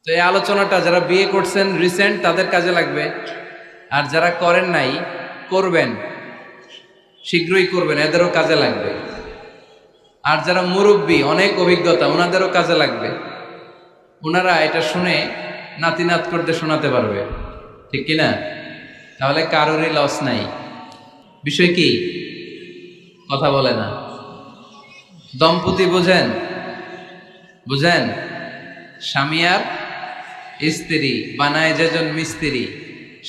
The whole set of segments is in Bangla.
তো এই আলোচনাটা যারা বিয়ে করছেন রিসেন্ট তাদের কাজে লাগবে, আর যারা করেন নাই করবেন, শীঘ্রই করবেন, এদেরও কাজে লাগবে। আর যারা মুরব্বী অনেক অভিজ্ঞতা ওনাদেরও কাজে লাগবে, ওনারা এটা শুনে নাতি নাত করতে শোনাতে পারবে, ঠিক কিনা? তাহলে কারোরই লস নাই। বিষয় কি? কথা বলে না। দম্পতি বোঝেন? বুঝেন? স্বামী আর স্ত্রী বানায় যেজন মিস্ত্রি,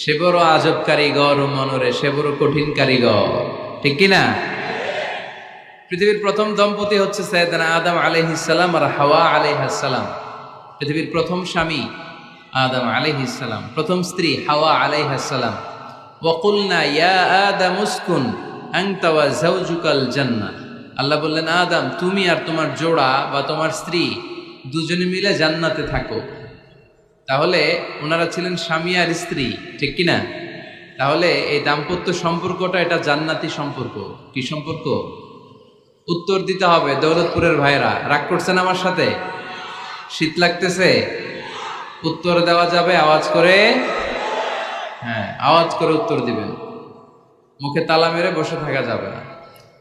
সে বড় আজব কারিগর, ও মনরে সে বড় কঠিন কারিগর, ঠিক কিনা? পৃথিবীর প্রথম দম্পতি হচ্ছে সাইয়েদনা আদম আলাইহিস সালাম আর হাওয়া আলাইহাস সালাম। পৃথিবীর প্রথম স্বামী আদম আলাইহিস সালাম, প্রথম স্ত্রী হাওয়া আলাইহাস সালাম। ওয়া কুলনা ইয়া আদম উসকুন আনতা ওয়া যাওজুকাল জান্নাহ। আল্লাহ বললেন, আদম তুমি আর তোমার জোড়া বা তোমার স্ত্রী দুজনে মিলে জান্নাতে থাকো। তাহলে ওনারা ছিলেন স্বামী আর স্ত্রী, ঠিক কিনা? তাহলে এই দাম্পত্য সম্পর্কটা এটা জান্নাতি সম্পর্ক। কি সম্পর্ক? উত্তর দিতে হবে। দৌলতপুরের ভাইরা রাগ করছেন আমার সাথে? শীত লাগতেছে? উত্তর দেওয়া যাবে আওয়াজ করে? হ্যাঁ, আওয়াজ করে উত্তর দিবেন, মুখে তালা মেরে বসে থাকা যাবে না।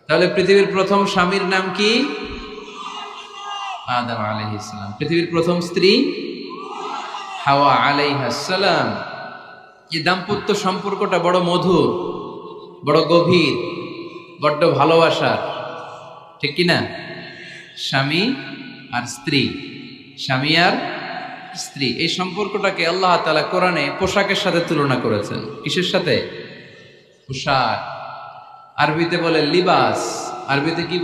তাহলে পৃথিবীর প্রথম স্বামীর নাম কি? আদম আলাইহিস সালাম। পৃথিবীর প্রথম স্ত্রী হাওয়া আলাইহাস সালাম। এই দাম্পত্য সম্পর্কটা বড় মধুর, বড় গভীর, বড্ড ভালোবাসার, ঠিক কিনা? স্বামী আর স্ত্রী, স্বামী আর স্ত্রী, এই সম্পর্কটাকে আল্লাহ তাআলা কোরআনে পোশাকের সাথে তুলনা করেছেন। কিসের সাথে? পোশাক। আরবিতে বলে লিবাস। আরবিতে কি